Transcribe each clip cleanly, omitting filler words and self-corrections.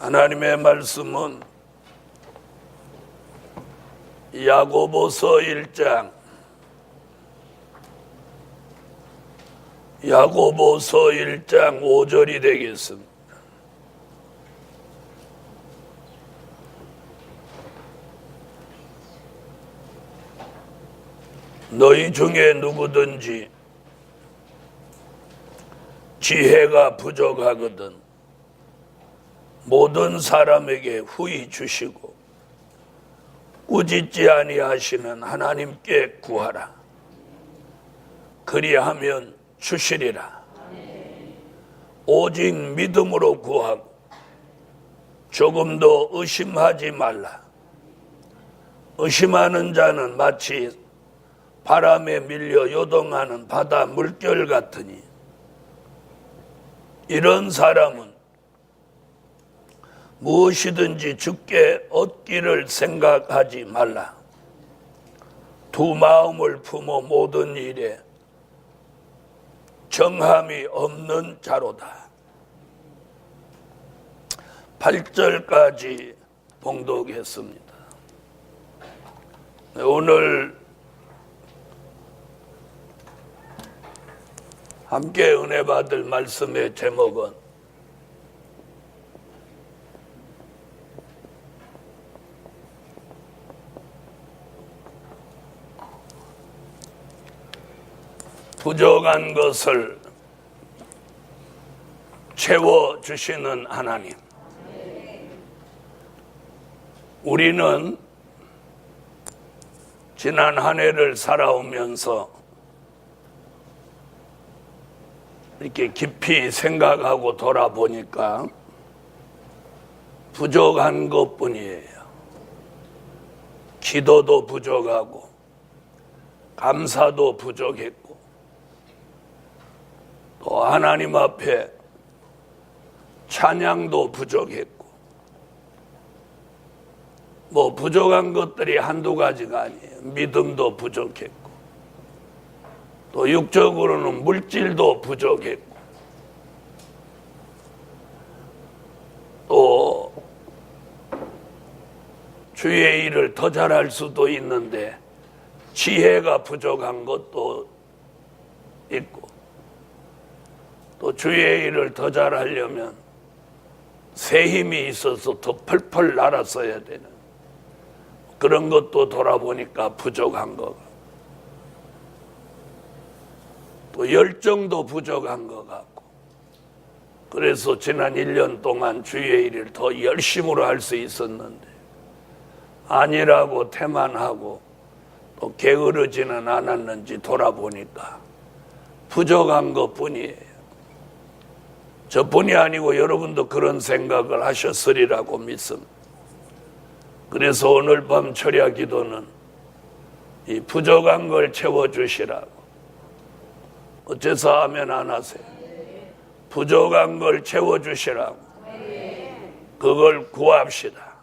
하나님의 말씀은 야고보서 1장 5절이 되겠습니다. 너희 중에 누구든지 지혜가 부족하거든 모든 사람에게 후히 주시고 꾸짖지 아니하시는 하나님께 구하라. 그리하면 주시리라. 오직 믿음으로 구하고 조금도 의심하지 말라. 의심하는 자는 마치 바람에 밀려 요동하는 바다 물결 같으니 이런 사람은 무엇이든지 주께 얻기를 생각하지 말라. 두 마음을 품어 모든 일에 정함이 없는 자로다. 8절까지 봉독했습니다. 오늘 함께 은혜 받을 말씀의 제목은 부족한 것을 채워주시는 하나님. 우리는 지난 한 해를 살아오면서 이렇게 깊이 생각하고 돌아보니까 부족한 것뿐이에요. 기도도 부족하고 감사도 부족했고 또 하나님 앞에 찬양도 부족했고 뭐 부족한 것들이 한두 가지가 아니에요. 믿음도 부족했고 또 육적으로는 물질도 부족했고 또 주의 일을 더 잘할 수도 있는데 지혜가 부족한 것도 있고 또 주의 일을 더 잘하려면 새 힘이 있어서 더 펄펄 날았어야 되는 그런 것도 돌아보니까 부족한 것 같고 또 열정도 부족한 것 같고 그래서 지난 1년 동안 주의 일을 더 열심으로 할 수 있었는데 아니라고 태만하고 또 게으르지는 않았는지 돌아보니까 부족한 것뿐이에요. 저뿐이 아니고 여러분도 그런 생각을 하셨으리라고 믿습니다. 그래서 오늘 밤 철야 기도는 이 부족한 걸 채워주시라고. 어째서 아멘 안 하세요? 부족한 걸 채워주시라고. 그걸 구합시다.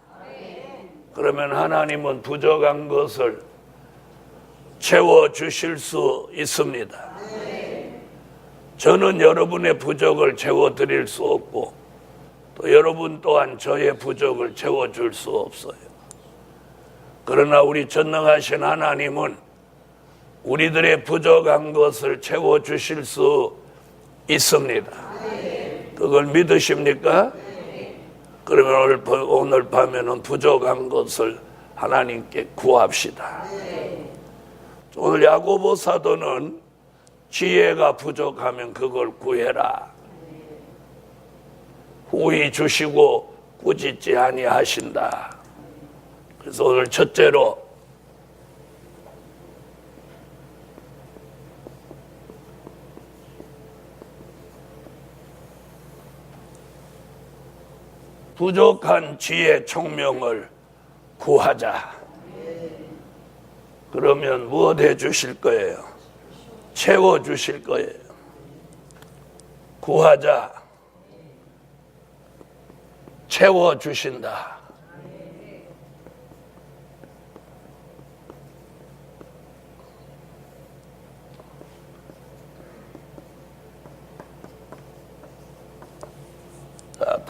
그러면 하나님은 부족한 것을 채워주실 수 있습니다. 저는 여러분의 부족을 채워드릴 수 없고 또 여러분 또한 저의 부족을 채워줄 수 없어요. 그러나 우리 전능하신 하나님은 우리들의 부족한 것을 채워주실 수 있습니다. 그걸 믿으십니까? 그러면 오늘 밤에는 부족한 것을 하나님께 구합시다. 오늘 야고보 사도는 지혜가 부족하면 그걸 구해라. 후히 주시고 꾸짖지 아니하신다. 그래서 오늘 첫째로 부족한 지혜 총명을 구하자. 그러면 무엇 해 주실 거예요? 채워 주실 거예요. 구하자. 채워 주신다.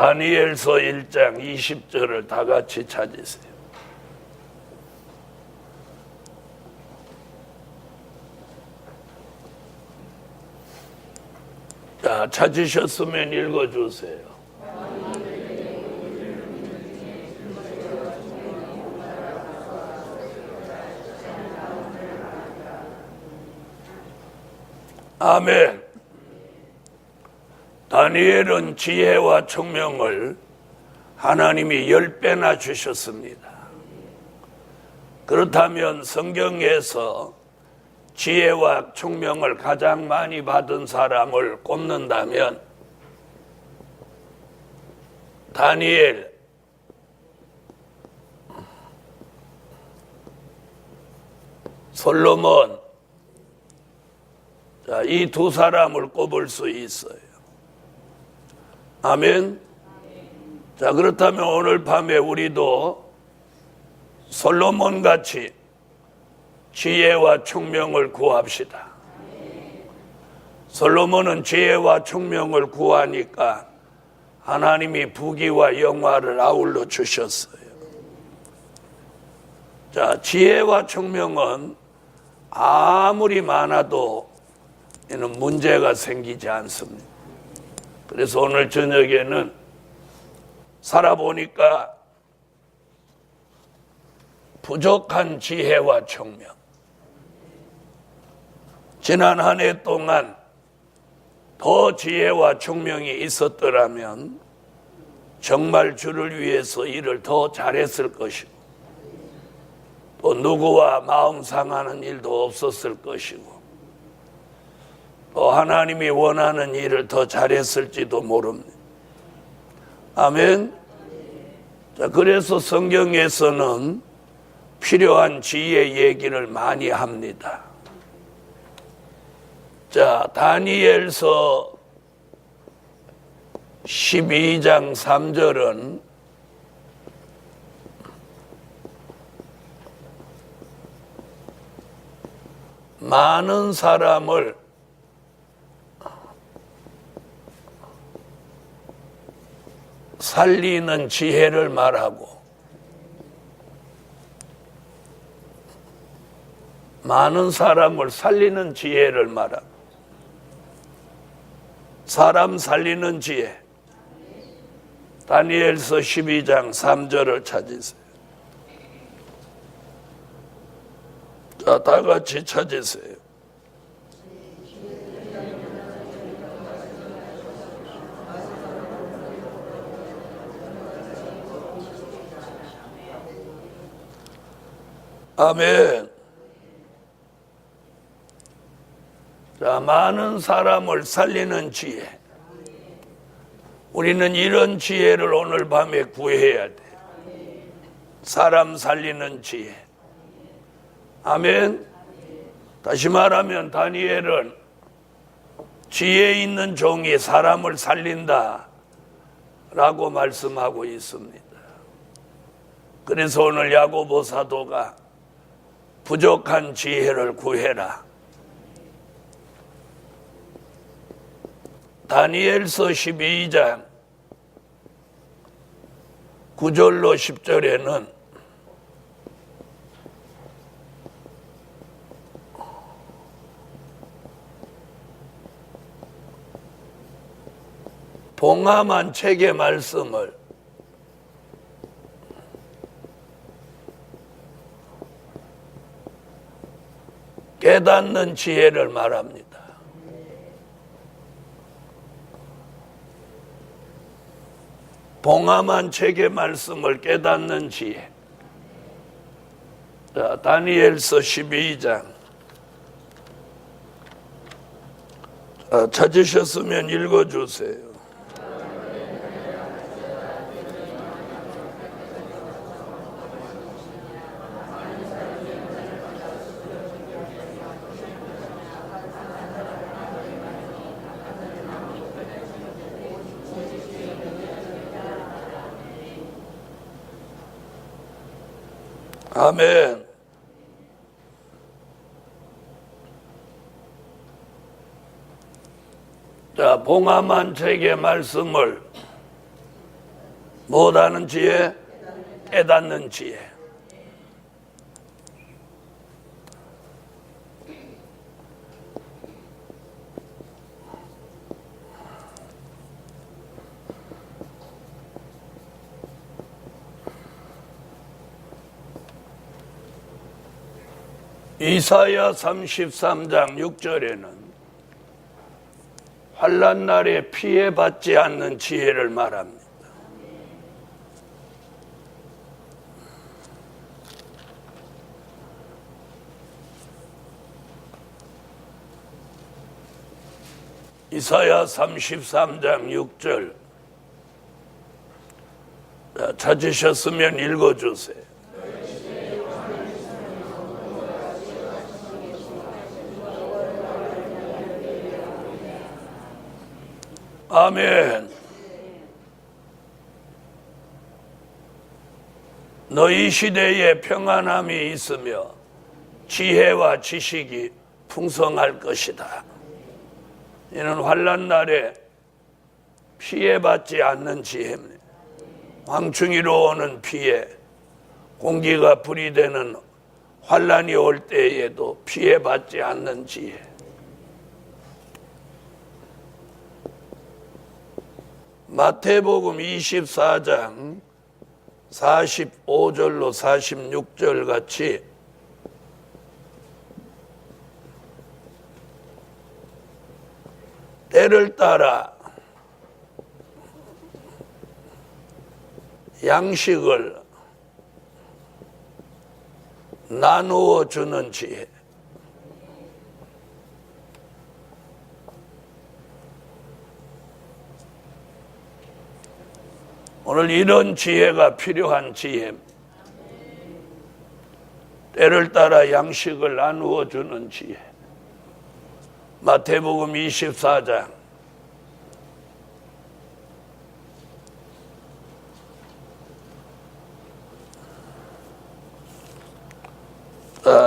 다니엘서 1장 20절을 다 같이 찾으세요. 자, 찾으셨으면 읽어주세요. 아멘. 다니엘은 지혜와 총명을 하나님이 10배나 주셨습니다. 그렇다면 성경에서 지혜와 총명을 가장 많이 받은 사람을 꼽는다면 다니엘, 솔로몬, 이 두 사람을 꼽을 수 있어요. 아멘. 자, 그렇다면 오늘 밤에 우리도 솔로몬 같이 지혜와 총명을 구합시다. 솔로몬은 지혜와 총명을 구하니까 하나님이 부귀와 영화를 아울러 주셨어요. 자, 지혜와 총명은 아무리 많아도 이는 문제가 생기지 않습니다. 그래서 오늘 저녁에는 살아보니까 부족한 지혜와 총명, 지난 한 해 동안 더 지혜와 총명이 있었더라면 정말 주를 위해서 일을 더 잘했을 것이고 또 누구와 마음 상하는 일도 없었을 것이고 또 하나님이 원하는 일을 더 잘했을지도 모릅니다. 아멘. 자, 그래서 성경에서는 필요한 지혜 얘기를 많이 합니다. 자, 다니엘서 12장 3절은 많은 사람을 살리는 지혜를 말하고 많은 사람을 살리는 지혜를 말하고 사람 살리는 지혜, 다니엘서 12장 3절을 찾으세요. 자, 다 같이 찾으세요. 아멘. 자, 많은 사람을 살리는 지혜. 우리는 이런 지혜를 오늘 밤에 구해야 돼. 사람 살리는 지혜. 아멘. 다시 말하면 다니엘은 지혜 있는 종이 사람을 살린다 라고 말씀하고 있습니다. 그래서 오늘 야고보 사도가 부족한 지혜를 구해라. 다니엘서 12장 9절로 10절에는 봉함한 책의 말씀을 깨닫는 지혜를 말합니다. 봉함한 책의 말씀을 깨닫는 지혜. 자, 다니엘서 12장. 찾으셨으면 읽어주세요. 아멘. 자, 봉함한 책의 말씀을 못하는 지혜, 깨닫는 지혜. 이사야 33장 6절에는 환난 날에 피해받지 않는 지혜를 말합니다. 이사야 33장 6절 찾으셨으면 읽어주세요. 아멘. 너희 시대에 평안함이 있으며 지혜와 지식이 풍성할 것이다. 이는 환난 날에 피해받지 않는 지혜입니다. 황충이로 오는 피해, 공기가 불이 되는 환난이 올 때에도 피해받지 않는 지혜. 마태복음 24장 45절로 46절 같이 때를 따라 양식을 나누어 주는 지혜. 오늘 이런 지혜가 필요한 지혜. 때를 따라 양식을 나누어 주는 지혜. 마태복음 24장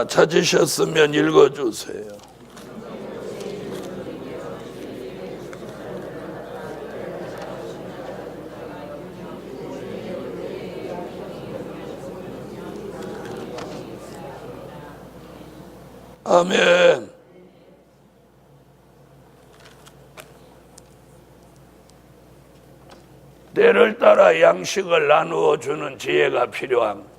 찾으셨으면 읽어주세요. 아멘. 때를 따라 양식을 나누어 주는 지혜가 필요합니다.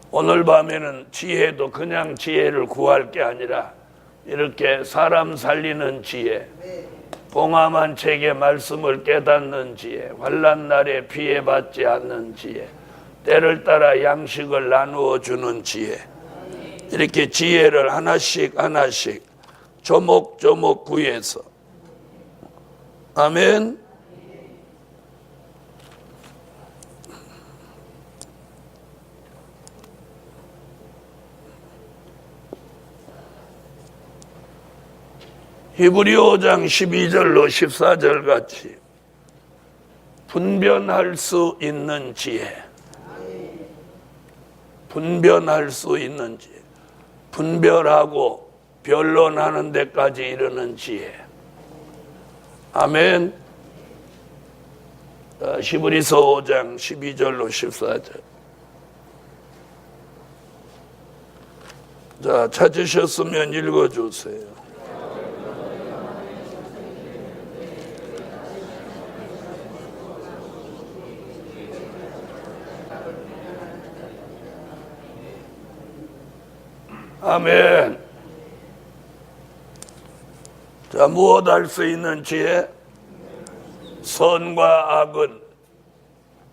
오늘 밤에는 지혜도 그냥 지혜를 구할 게 아니라 이렇게 사람 살리는 지혜, 봉함한 책의 말씀을 깨닫는 지혜, 환난 날에 피해받지 않는 지혜, 때를 따라 양식을 나누어 주는 지혜, 이렇게 지혜를 하나씩 하나씩 조목조목 구해서, 아멘. 히브리서 5장 12절로 14절 같이 분별할 수 있는 지혜, 분별할 수 있는 지혜, 분별하고 변론하는 데까지 이르는 지혜. 아멘. 히브리서 5장 12절로 14절. 자, 찾으셨으면 읽어주세요. 아멘. 자, 무엇 할 수 있는 지혜? 선과 악은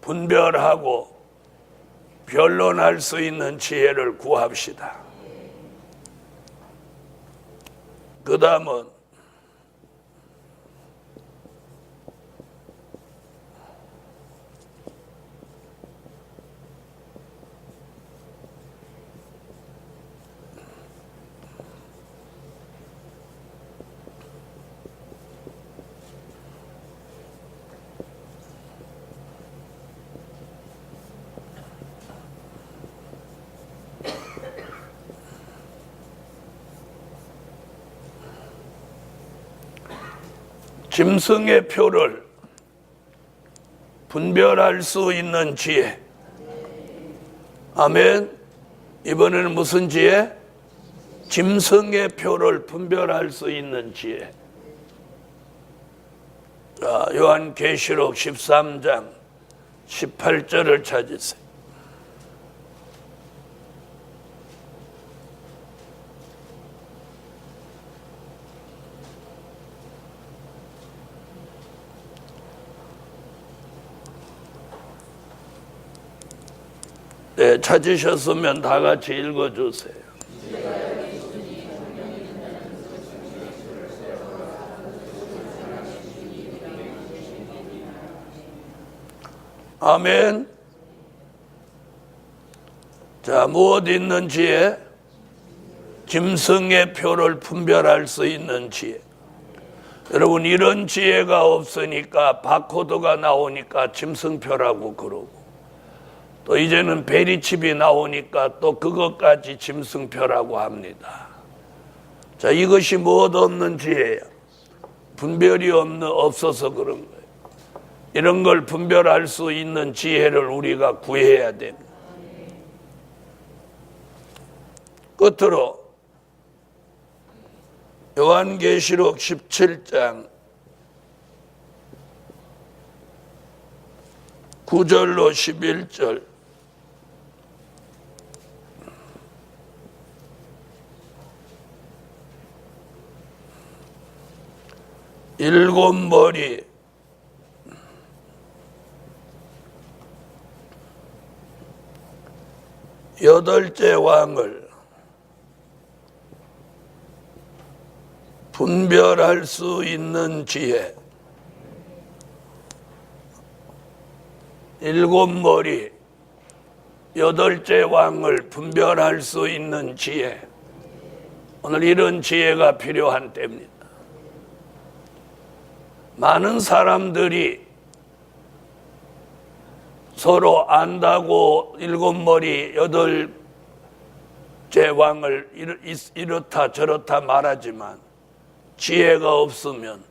분별하고 변론할 수 있는 지혜를 구합시다. 그 다음은 짐승의 표를 분별할 수 있는 지혜. 아멘. 이번에는 무슨 지혜? 짐승의 표를 분별할 수 있는 지혜. 자, 요한계시록 13장 18절을 찾으세요. 네, 찾으셨으면 다 같이 읽어주세요. 아멘. 자, 무엇 있는 지혜? 짐승의 표를 분별할 수 있는 지혜. 여러분, 이런 지혜가 없으니까 바코드가 나오니까 짐승표라고 그러고, 또 이제는 베리칩이 나오니까 또 그것까지 짐승표라고 합니다. 자, 이것이 무엇 없는 지혜야? 분별이 없어서 그런 거예요. 이런 걸 분별할 수 있는 지혜를 우리가 구해야 됩니다. 끝으로 요한계시록 17장 9절로 11절. 일곱 머리 여덟째 왕을 분별할 수 있는 지혜. 일곱 머리 여덟째 왕을 분별할 수 있는 지혜. 오늘 이런 지혜가 필요한 때입니다. 많은 사람들이 서로 안다고 일곱 머리 여덟째 왕을 이렇다 저렇다 말하지만 지혜가 없으면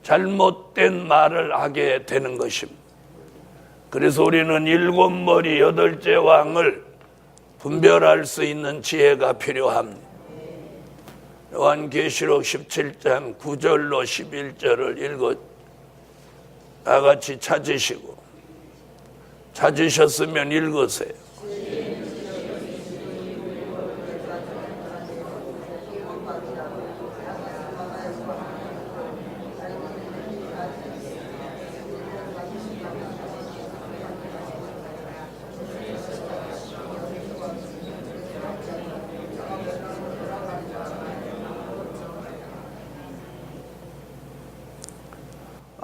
잘못된 말을 하게 되는 것입니다. 그래서 우리는 일곱 머리 여덟째 왕을 분별할 수 있는 지혜가 필요합니다. 요한계시록 17장 9절로 11절을 읽어 다 같이 찾으시고, 찾으셨으면 읽으세요.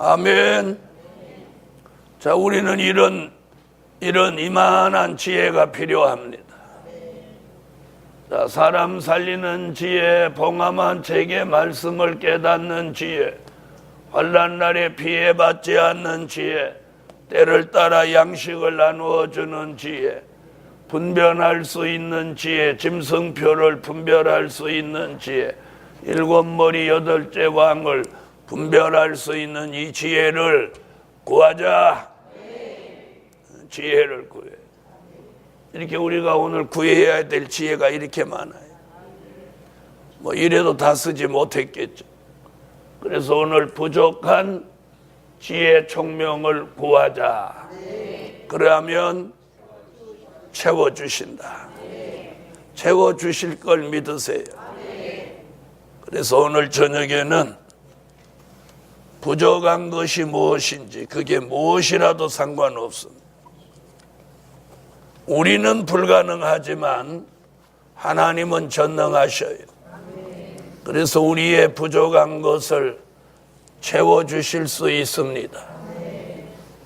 아멘. 자, 우리는 이런 이만한 지혜가 필요합니다. 자, 사람 살리는 지혜, 봉함한 책의 말씀을 깨닫는 지혜, 환난 날에 피해받지 않는 지혜, 때를 따라 양식을 나누어 주는 지혜, 분별할 수 있는 지혜, 짐승표를 분별할 수 있는 지혜, 일곱 머리 여덟째 왕을 분별할 수 있는 이 지혜를 구하자. 지혜를 구해. 이렇게 우리가 오늘 구해야 될 지혜가 이렇게 많아요. 뭐 이래도 다 쓰지 못했겠죠. 그래서 오늘 부족한 지혜 총명을 구하자. 그러면 채워주신다. 채워주실 걸 믿으세요. 그래서 오늘 저녁에는 부족한 것이 무엇인지, 그게 무엇이라도 상관없습니다. 우리는 불가능하지만 하나님은 전능하셔요. 그래서 우리의 부족한 것을 채워주실 수 있습니다.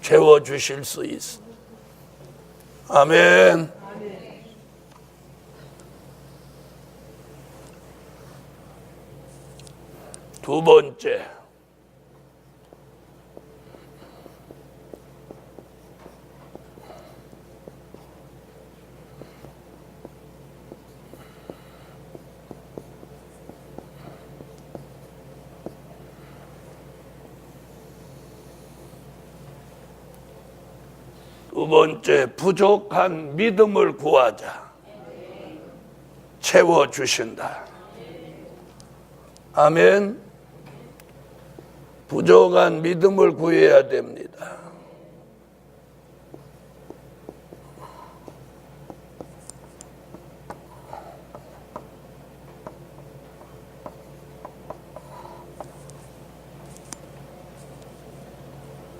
채워주실 수 있습니다. 아멘. 두 번째, 두 번째, 부족한 믿음을 구하자. 채워주신다. 아멘. 부족한 믿음을 구해야 됩니다.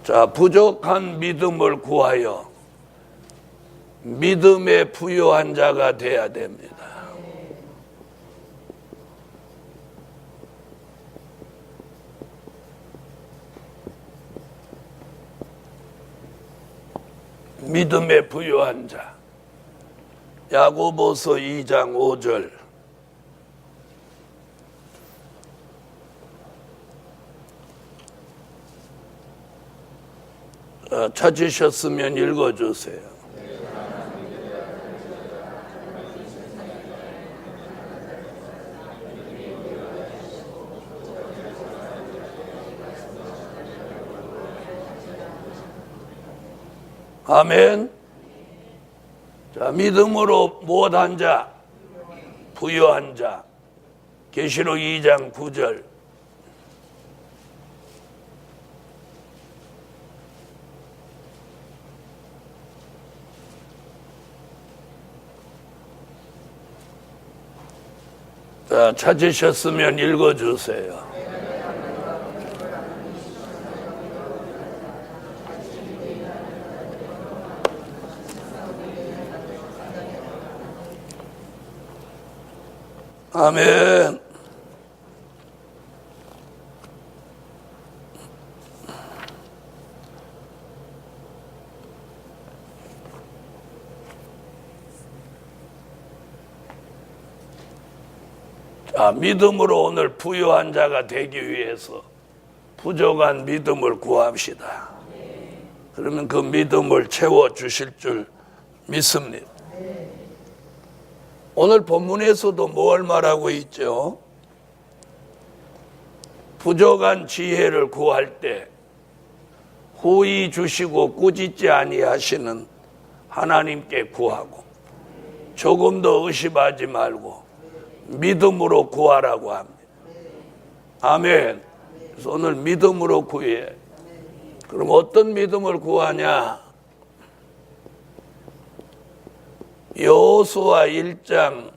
자, 부족한 믿음을 구하여 믿음에 부요한 자가 되어야 됩니다. 믿음에 부요한 자. 야고보서 2장 5절. 찾으셨으면 읽어주세요. 아멘. 자, 믿음으로 못한 자, 부요한 자. 계시록 2장 9절. 자, 찾으셨으면 읽어주세요. 아멘. 자, 믿음으로 오늘 부요한 자가 되기 위해서 부족한 믿음을 구합시다. 그러면 그 믿음을 채워주실 줄 믿습니다. 오늘 본문에서도 뭘 말하고 있죠? 부족한 지혜를 구할 때 후히 주시고 꾸짖지 아니하시는 하나님께 구하고 조금 더 의심하지 말고 믿음으로 구하라고 합니다. 아멘. 그래서 오늘 믿음으로 구해. 그럼 어떤 믿음을 구하냐? 여호수아 1장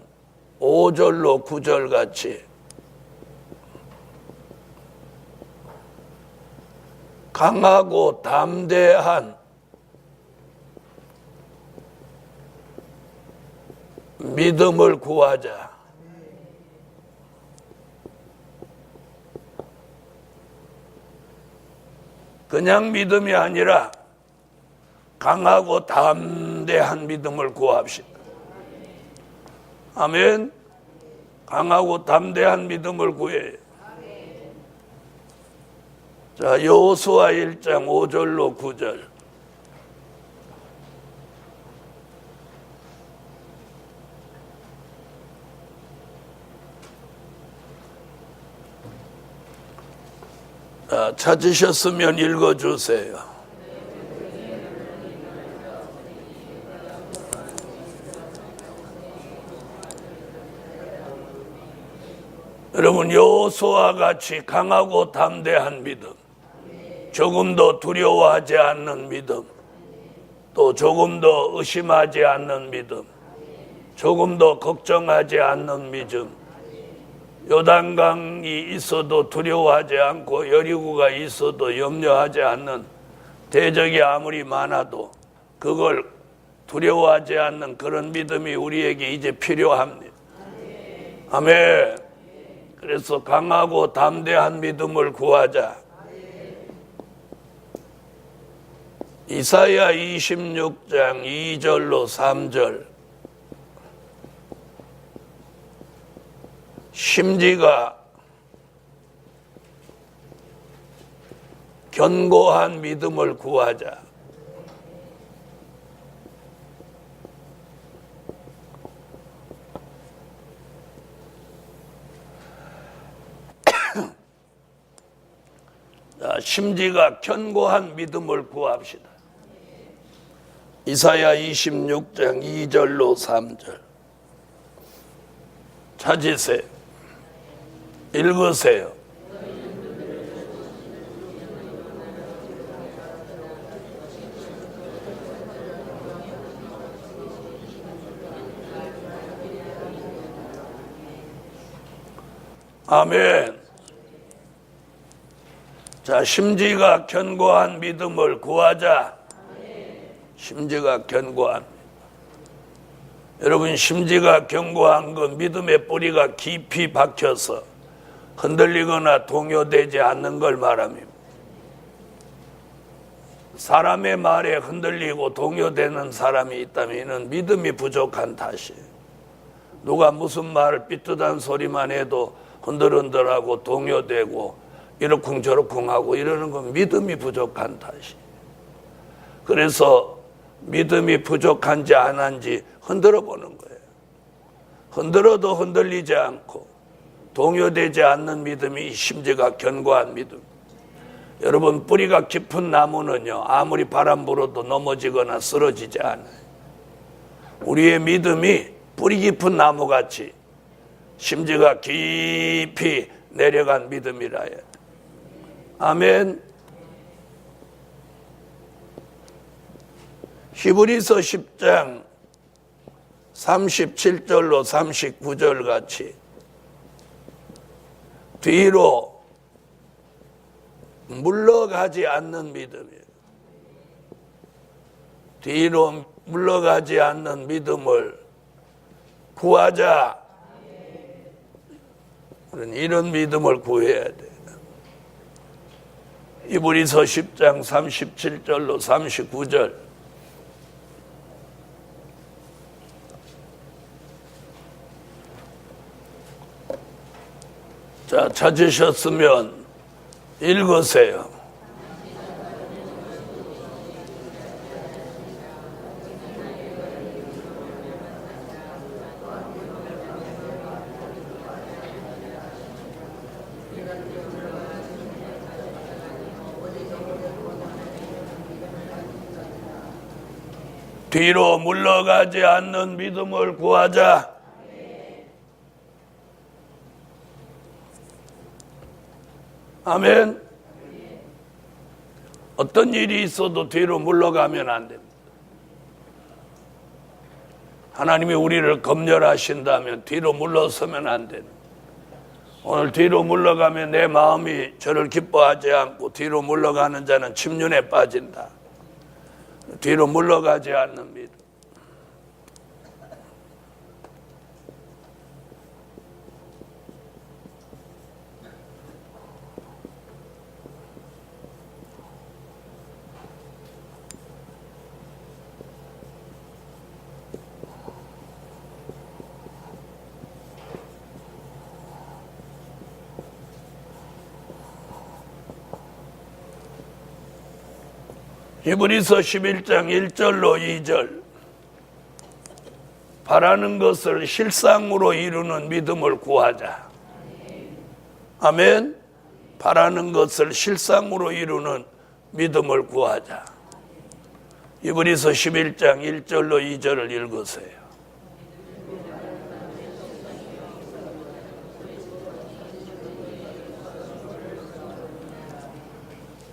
5절로 9절 같이 강하고 담대한 믿음을 구하자. 그냥 믿음이 아니라 강하고 담대한 믿음을 구합시다. 아멘. 강하고 담대한 믿음을 구해요. 자, 여호수아 1장 5절로 9절. 자, 찾으셨으면 읽어주세요. 여러분, 여호수아와 같이 강하고 담대한 믿음, 조금 더 두려워하지 않는 믿음, 또 조금 더 의심하지 않는 믿음, 조금 더 걱정하지 않는 믿음, 요단강이 있어도 두려워하지 않고 여리고가 있어도 염려하지 않는, 대적이 아무리 많아도 그걸 두려워하지 않는 그런 믿음이 우리에게 이제 필요합니다. 아멘. 그래서 강하고 담대한 믿음을 구하자. 이사야 26장 2절로 3절. 심지가 견고한 믿음을 구하자. 심지가 견고한 믿음을 구합시다. 이사야 26장 2절로 3절 찾으세요. 읽으세요. 아멘. 자, 심지가 견고한 믿음을 구하자. 심지가 견고한. 여러분, 심지가 견고한 건 믿음의 뿌리가 깊이 박혀서 흔들리거나 동요되지 않는 걸 말합니다. 사람의 말에 흔들리고 동요되는 사람이 있다면 이는 믿음이 부족한 탓이에요. 누가 무슨 말을 삐뚤한 소리만 해도 흔들흔들하고 동요되고 이러쿵저러쿵하고 이러는 건 믿음이 부족한 탓이에요. 그래서 믿음이 부족한지 안 한지 흔들어 보는 거예요. 흔들어도 흔들리지 않고 동요되지 않는 믿음이 심지가 견고한 믿음. 여러분, 뿌리가 깊은 나무는요, 아무리 바람 불어도 넘어지거나 쓰러지지 않아요. 우리의 믿음이 뿌리 깊은 나무같이 심지가 깊이 내려간 믿음이라 해요. 아멘. 히브리서 10장 37절로 39절 같이 뒤로 물러가지 않는 믿음이에요. 뒤로 물러가지 않는 믿음을 구하자. 이런 믿음을 구해야 돼. 히브리서 10장 37절로 39절 자, 찾으셨으면 읽으세요. 뒤로 물러가지 않는 믿음을 구하자. 아멘. 어떤 일이 있어도 뒤로 물러가면 안 됩니다. 하나님이 우리를 검열하신다면 뒤로 물러서면 안 됩니다. 오늘 뒤로 물러가면 내 마음이 저를 기뻐하지 않고 뒤로 물러가는 자는 침륜에 빠진다. 뒤로 물러가지 않는 믿음. 히브리서 11장 1절로 2절 바라는 것을 실상으로 이루는 믿음을 구하자. 아멘. 바라는 것을 실상으로 이루는 믿음을 구하자. 히브리서 11장 1절로 2절을 읽으세요.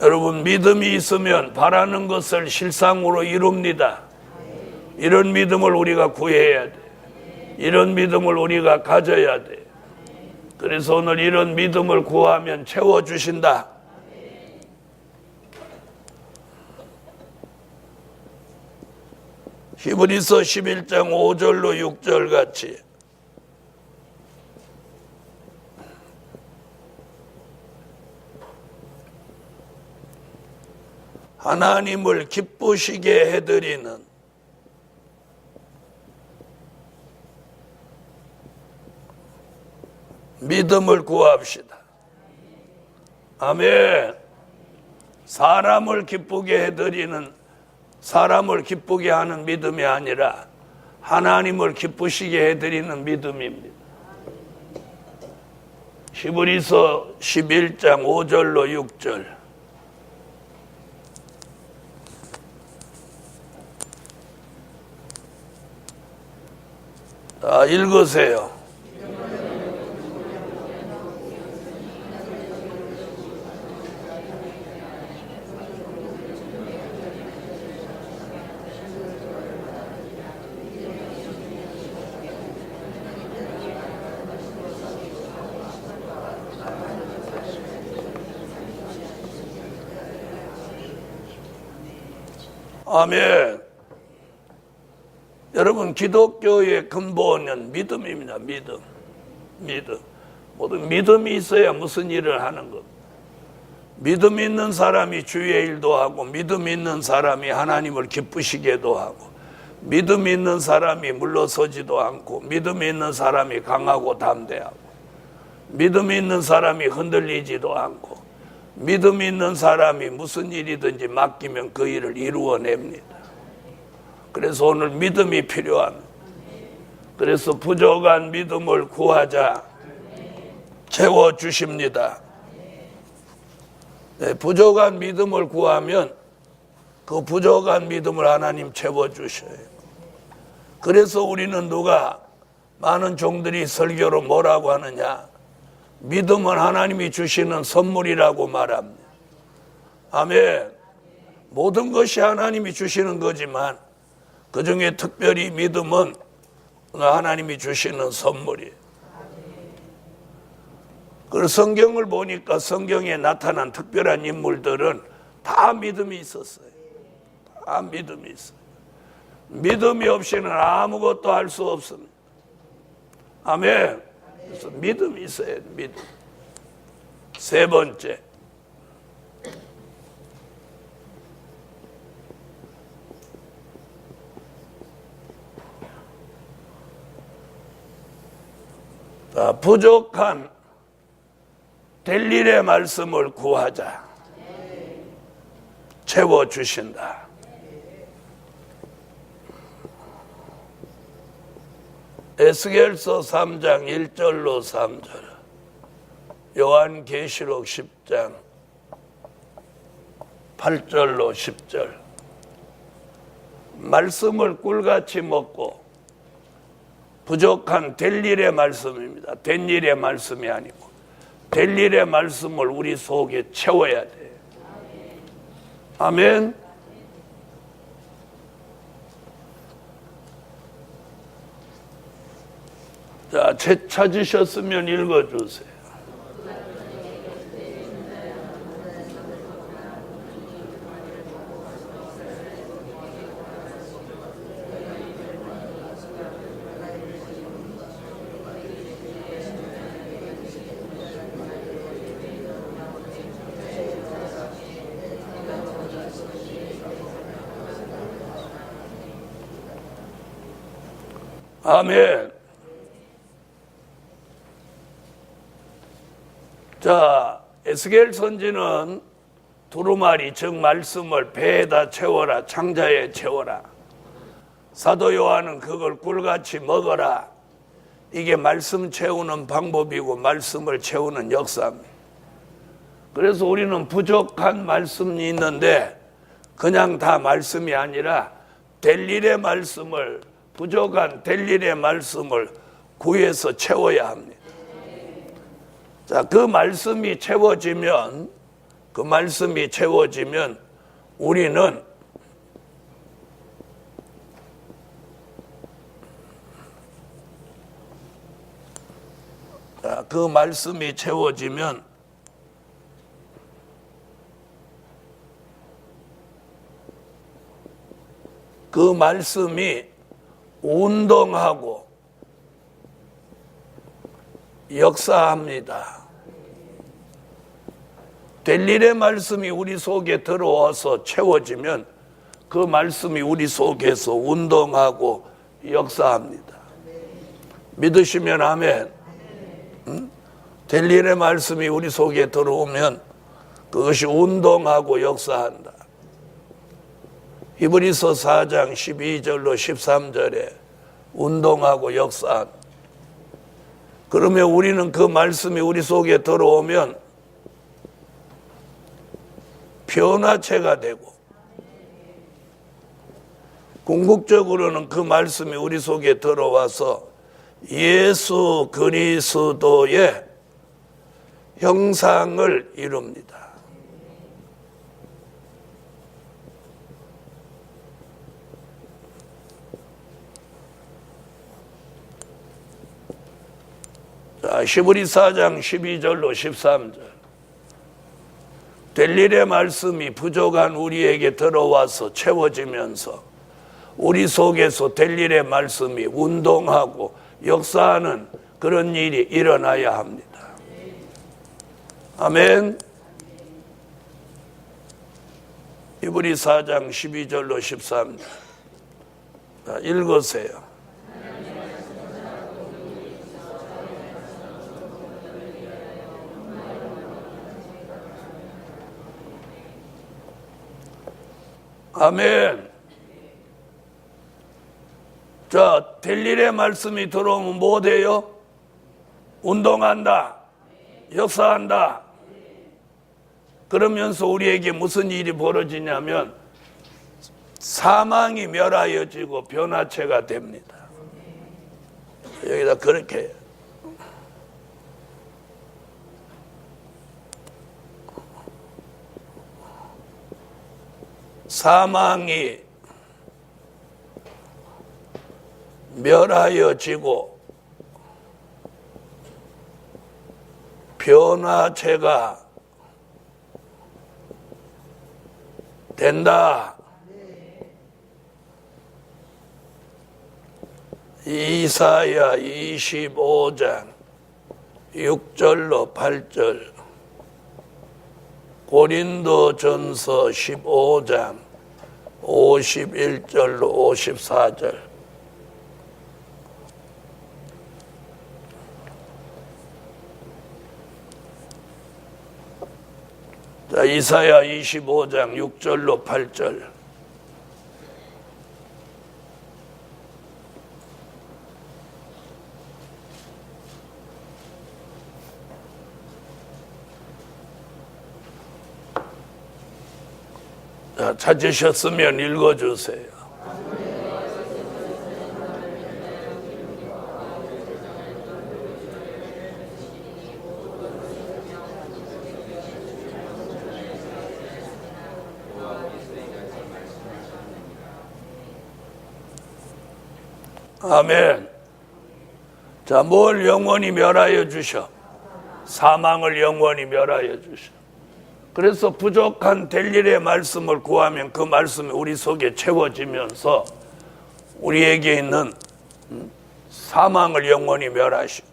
여러분, 믿음이 있으면 바라는 것을 실상으로 이룹니다. 이런 믿음을 우리가 구해야 돼. 이런 믿음을 우리가 가져야 돼. 그래서 오늘 이런 믿음을 구하면 채워주신다. 히브리서 11장 5절로 6절 같이 하나님을 기쁘시게 해드리는 믿음을 구합시다. 아멘. 사람을 기쁘게 해드리는, 사람을 기쁘게 하는 믿음이 아니라 하나님을 기쁘시게 해드리는 믿음입니다. 히브리서 11장 5절로 6절 자, 읽으세요. 아멘. 여러분, 기독교의 근본은 믿음입니다. 믿음. 모든 믿음이 있어야 무슨 일을 하는 것. 믿음 있는 사람이 주의 일도 하고, 믿음 있는 사람이 하나님을 기쁘시게도 하고, 믿음 있는 사람이 물러서지도 않고, 믿음 있는 사람이 강하고 담대하고, 믿음 있는 사람이 흔들리지도 않고, 믿음 있는 사람이 무슨 일이든지 맡기면 그 일을 이루어냅니다. 그래서 오늘 믿음이 필요합니다. 그래서 부족한 믿음을 구하자. 채워주십니다. 네, 부족한 믿음을 구하면 그 부족한 믿음을 하나님 채워주셔요. 그래서 우리는 누가 많은 종들이 설교로 뭐라고 하느냐? 믿음은 하나님이 주시는 선물이라고 말합니다. 아멘. 모든 것이 하나님이 주시는 거지만 그 중에 특별히 믿음은 하나님이 주시는 선물이에요. 그리고 성경을 보니까 성경에 나타난 특별한 인물들은 다 믿음이 있었어요. 다 믿음이 있어요. 믿음이 없이는 아무것도 할 수 없습니다. 아멘. 그래서 믿음이 있어야 돼, 믿음. 세 번째. 부족한 될 일의 말씀을 구하자. 채워주신다. 에스겔서 3장 1절로 3절, 요한계시록 10장 8절로 10절. 말씀을 꿀같이 먹고, 부족한 될 일의 말씀입니다. 된 일의 말씀이 아니고 될 일의 말씀을 우리 속에 채워야 돼요. 아멘. 자, 책 찾으셨으면 읽어주세요. 아멘. 자, 에스겔 선지는 두루마리, 즉 말씀을 배에다 채워라, 창자에 채워라. 사도 요한은 그걸 꿀같이 먹어라. 이게 말씀 채우는 방법이고 말씀을 채우는 역사입니다. 그래서 우리는 부족한 말씀이 있는데 그냥 다 말씀이 아니라 될 일의 말씀을, 부족한 될 일의 말씀을 구해서 채워야 합니다. 자, 그 말씀이 채워지면 우리는 그 말씀이 채워지면 그 말씀이 운동하고 역사합니다. 될 일의 말씀이 우리 속에 들어와서 채워지면 그 말씀이 우리 속에서 운동하고 역사합니다. 믿으시면 아멘. 응? 될 일의 말씀이 우리 속에 들어오면 그것이 운동하고 역사한다. 히브리서 4장 12절로 13절에 운동하고 역사한다. 그러면 우리는 그 말씀이 우리 속에 들어오면 변화체가 되고, 궁극적으로는 그 말씀이 우리 속에 들어와서 예수 그리스도의 형상을 이룹니다. 자, 히브리 4장 12절로 13절. 될 일의 말씀이 부족한 우리에게 들어와서 채워지면서 우리 속에서 될 일의 말씀이 운동하고 역사하는 그런 일이 일어나야 합니다. 아멘. 히브리 4장 12절로 13절. 자, 읽으세요. 아멘. 자, 될 일의 말씀이 들어오면 뭐 돼요? 운동한다. 역사한다. 그러면서 우리에게 무슨 일이 벌어지냐면 사망이 멸하여지고 변화체가 됩니다. 여기다 그렇게 해요. 사망이 멸하여지고 변화체가 된다. 이사야 25장 6절로 8절, 고린도전서 15장 51절로 54절. 자, 이사야 25장 6절로 8절. 자, 찾으셨으면 읽어주세요. 아멘. 자, 뭘 영원히 멸하여 주셔? 사망을 영원히 멸하여 주셔. 그래서 부족한 될 일의 말씀을 구하면 그 말씀이 우리 속에 채워지면서 우리에게 있는 사망을 영원히 멸하시고,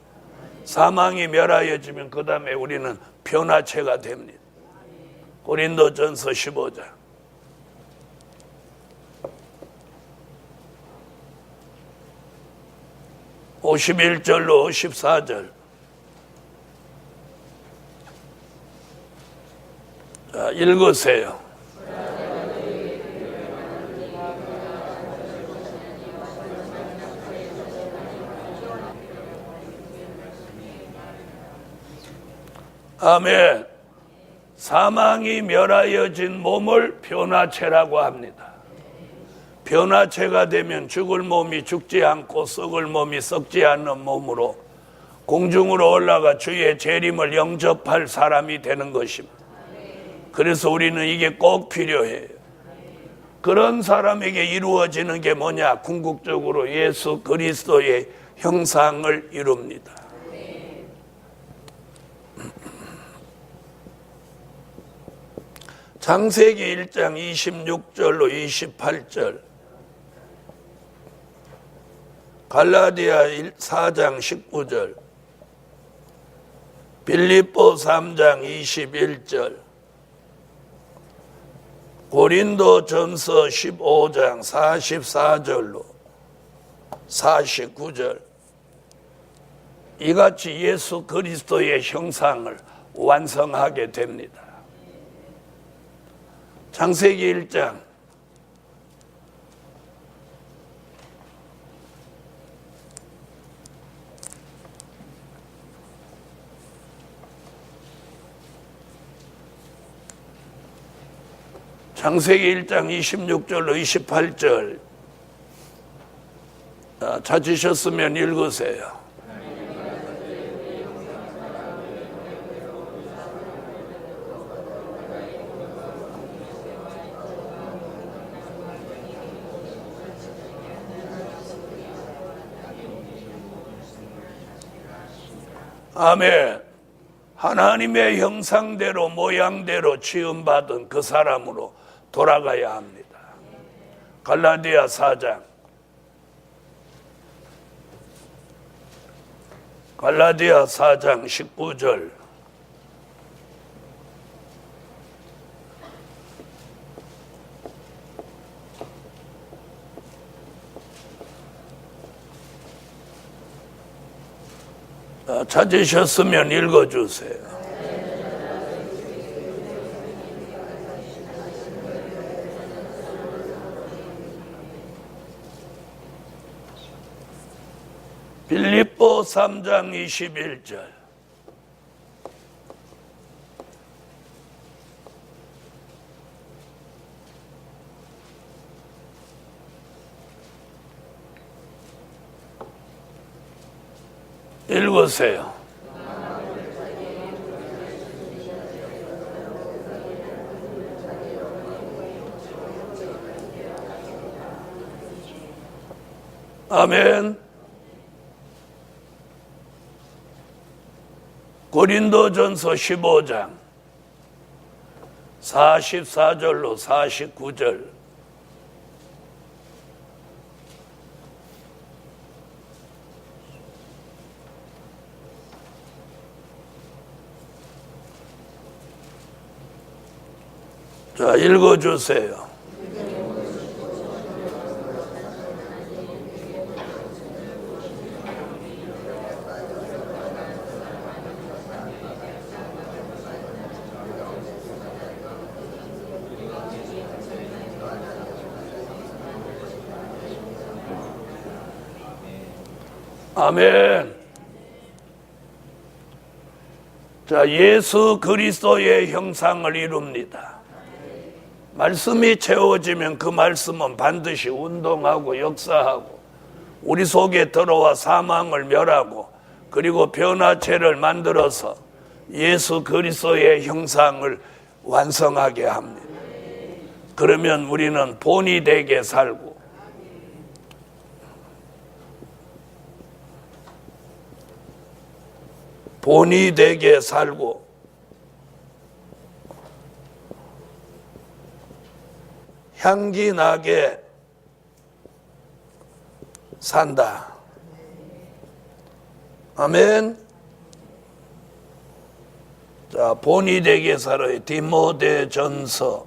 사망이 멸하여지면 그 다음에 우리는 변화체가 됩니다. 고린도전서 15장. (51절로 54절) 자, 읽으세요. 아멘. 사망이 멸하여진 몸을 변화체라고 합니다. 변화체가 되면 죽을 몸이 죽지 않고 썩을 몸이 썩지 않는 몸으로 공중으로 올라가 주의 재림을 영접할 사람이 되는 것입니다. 그래서 우리는 이게 꼭 필요해요. 그런 사람에게 이루어지는 게 뭐냐? 궁극적으로 예수 그리스도의 형상을 이룹니다. 창세기 1장 26절로 28절, 갈라디아 4장 19절, 빌립보 3장 21절, 고린도전서 15장 44절로 49절. 이같이 예수 그리스도의 형상을 완성하게 됩니다. 창세기 1장 창세기 1장 26절로 28절 찾으셨으면 읽으세요. 아멘. 하나님의 형상대로 모양대로 지음받은 그 사람으로 돌아가야 합니다. 갈라디아 4장. 갈라디아 4장 19절. 찾으셨으면 읽어주세요. 빌립보 3장 21절. 읽으세요. 아멘. 고린도전서 15장 44절로 49절. 자, 읽어주세요. 아멘. 자, 예수 그리스도의 형상을 이룹니다. 말씀이 채워지면 그 말씀은 반드시 운동하고 역사하고 우리 속에 들어와 사망을 멸하고 그리고 변화체를 만들어서 예수 그리스도의 형상을 완성하게 합니다. 그러면 우리는 본이 되게 살고 본이 되게 살고 향기 나게 산다. 아멘. 자, 본이 되게 살아요. 디모데전서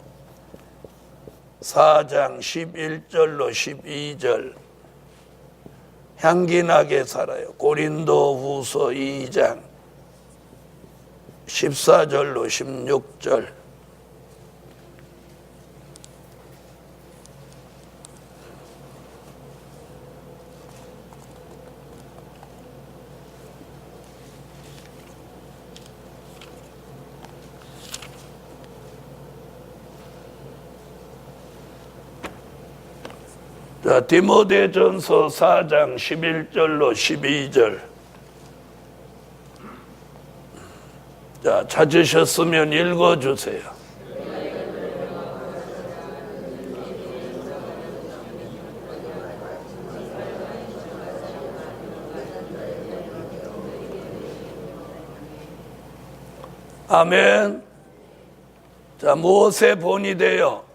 4장 11절로 12절. 향기 나게 살아요. 고린도후서 2장 14절로 16절. 자, 디모데전서 4장 11절로 12절. 자, 찾으셨으면 읽어주세요. 아멘. 자, 무엇의 본이 되어?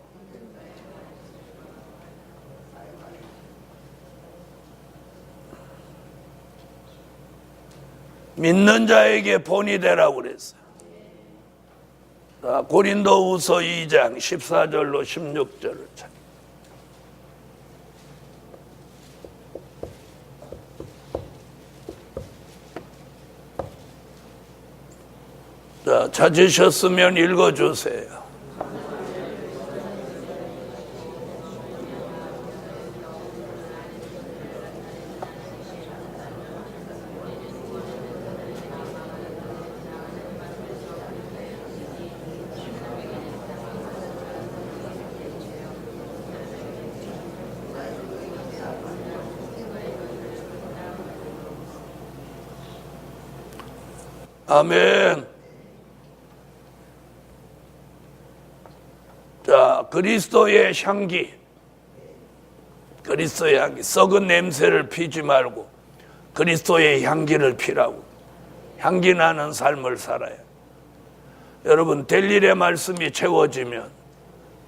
믿는 자에게 본이 되라고 그랬어요. 자, 고린도후서 2장 14절로 16절을 찾. 자, 찾으셨으면 읽어주세요. 아멘. 자, 그리스도의 향기. 그리스도의 향기. 썩은 냄새를 피지 말고 그리스도의 향기를 피라고. 향기 나는 삶을 살아요. 여러분, 될 일의 말씀이 채워지면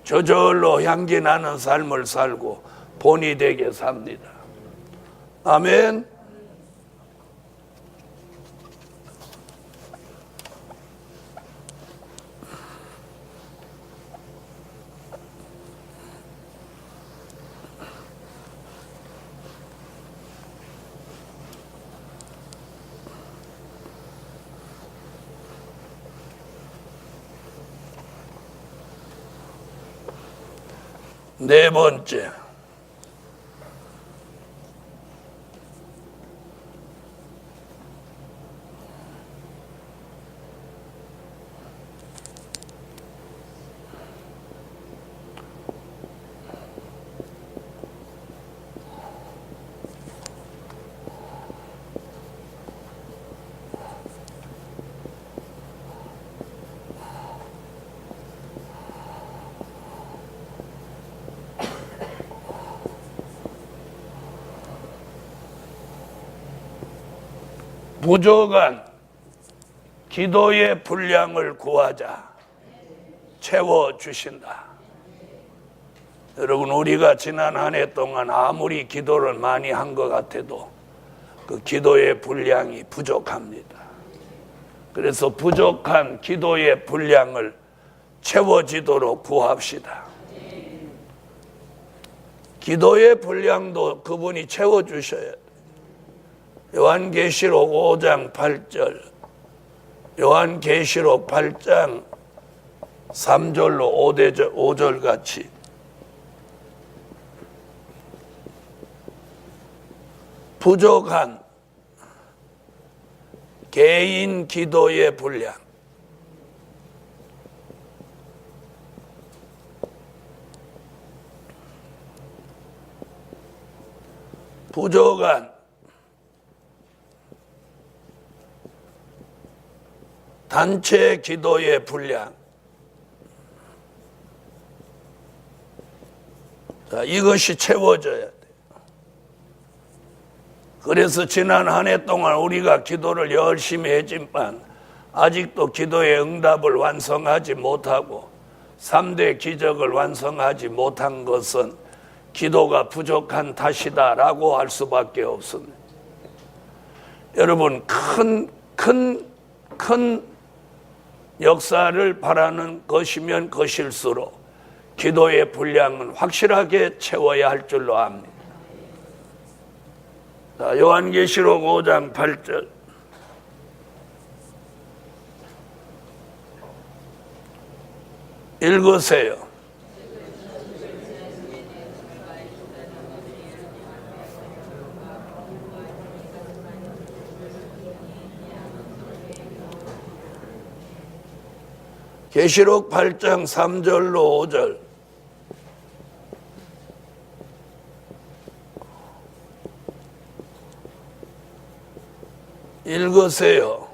저절로 향기 나는 삶을 살고 본이 되게 삽니다. 아멘. 네 번째, 부족한 기도의 분량을 구하자 채워주신다. 여러분, 우리가 지난 한 해 동안 아무리 기도를 많이 한 것 같아도 그 기도의 분량이 부족합니다. 그래서 부족한 기도의 분량을 채워지도록 구합시다. 기도의 분량도 그분이 채워주셔야 돼요. 요한계시록 5장 8절, 요한계시록 8장 3절로 5절 같이 부족한 개인 기도의 분량, 부족한 단체 기도의 분량. 자, 이것이 채워져야 돼요. 그래서 지난 한 해 동안 우리가 기도를 열심히 했지만 아직도 기도의 응답을 완성하지 못하고 3대 기적을 완성하지 못한 것은 기도가 부족한 탓이다라고 할 수밖에 없습니다. 여러분, 큰 역사를 바라는 것이면 것일수록 기도의 분량은 확실하게 채워야 할 줄로 압니다. 자, 요한계시록 5장 8절. 읽으세요. 계시록 8장 3절로 5절. 읽으세요.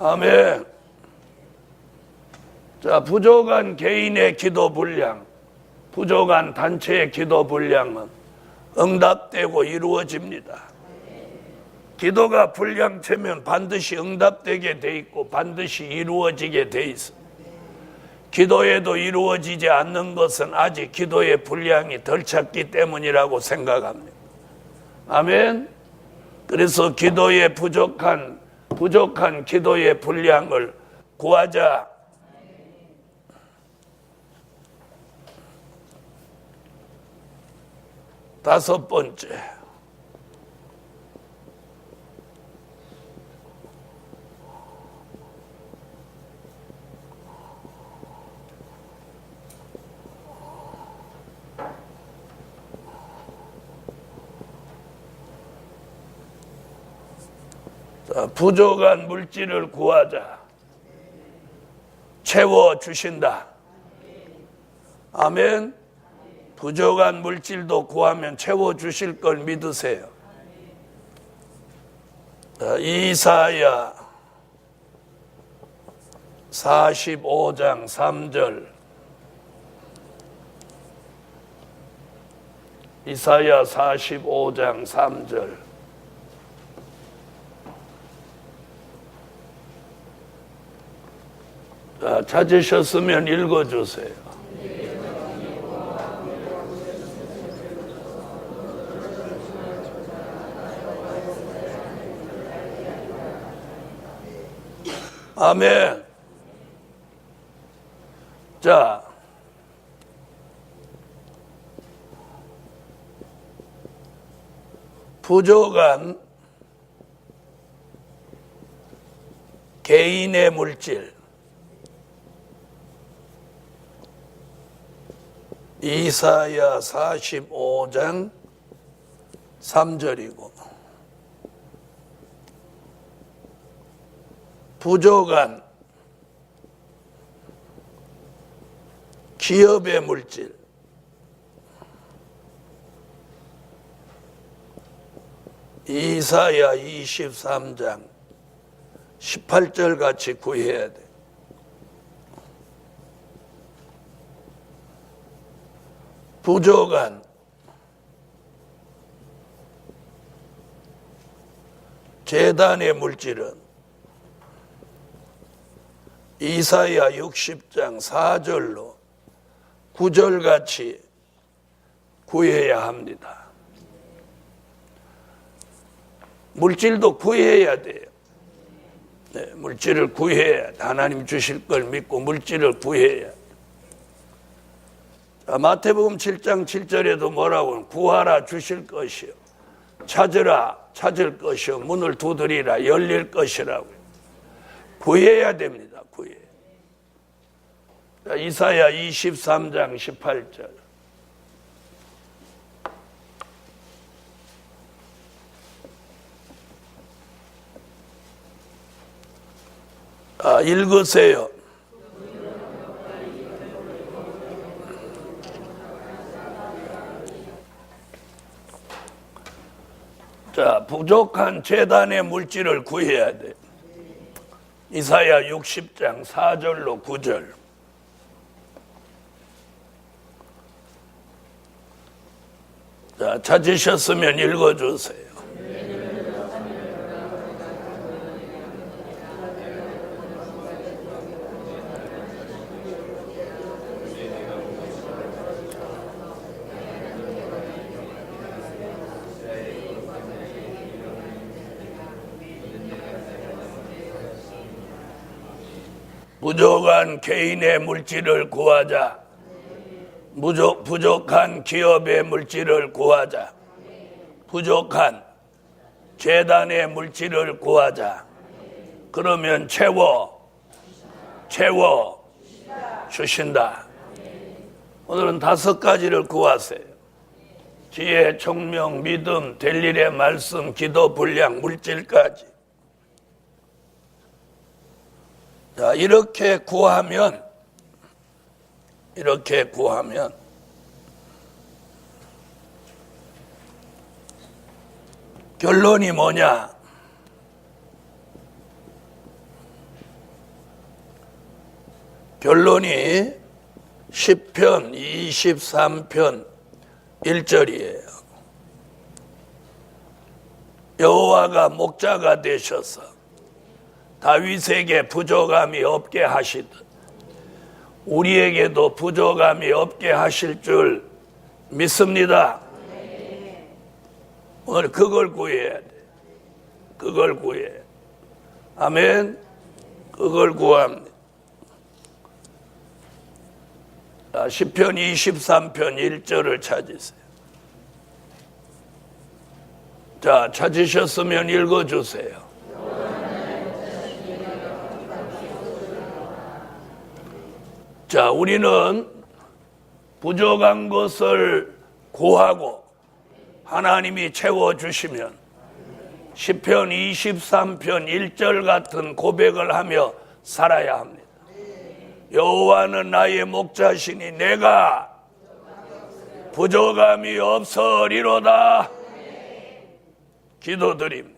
아멘. 자, 부족한 개인의 기도 분량, 부족한 단체의 기도 분량은 응답되고 이루어집니다. 기도가 분량체면 반드시 응답되게 돼 있고 반드시 이루어지게 돼 있어. 기도에도 이루어지지 않는 것은 아직 기도의 분량이 덜 찼기 때문이라고 생각합니다. 아멘. 그래서 기도의 부족한 기도의 분량을 구하자. 다섯 번째, 자, 부족한 물질을 구하자. 채워주신다. 아멘. 부족한 물질도 구하면 채워주실 걸 믿으세요. 이사야 45장 3절. 이사야 45장 3절. 찾으셨으면 읽어주세요. 아멘. 자, 부족한 개인의 물질. 이사야 45장 3절이고, 부족한 기업의 물질. 이사야 23장 18절 같이 구해야 돼. 부족한 제단의 물질은 이사야 60장 4절로 9절같이 구해야 합니다. 물질도 구해야 돼요. 네, 물질을 구해야, 하나님 주실 걸 믿고 물질을 구해야. 자, 마태복음 7장 7절에도 뭐라고? 구하라 주실 것이요, 찾으라 찾을 것이요, 문을 두드리라 열릴 것이라고. 구해야 됩니다. 구해. 자, 이사야 23장 18절. 읽으세요. 자, 부족한 제단의 물질을 구해야 돼. 이사야 60장 4절로 9절. 자, 찾으셨으면 읽어주세요. 부족한 개인의 물질을 구하자. 부족한 기업의 물질을 구하자. 부족한 재단의 물질을 구하자. 그러면 채워 주신다. 오늘은 5가지를 구하세요. 지혜, 총명, 믿음, 될 일의 말씀, 기도, 분량, 물질까지. 자, 이렇게 구하면 결론이 뭐냐? 결론이 시편 23편 1절이에요. 여호와가 목자가 되셔서 다윗에게 부족함이 없게 하시듯 우리에게도 부족함이 없게 하실 줄 믿습니다. 오늘 그걸 구해야 돼. 그걸 구해. 아멘. 그걸 구합니다. 시편 23편 1절을 찾으세요. 자, 찾으셨으면 읽어주세요. 자, 우리는 부족한 것을 구하고 하나님이 채워주시면 시편 23편 1절 같은 고백을 하며 살아야 합니다. 여호와는 나의 목자시니 내가 부족함이 없으리로다. 기도드립니다.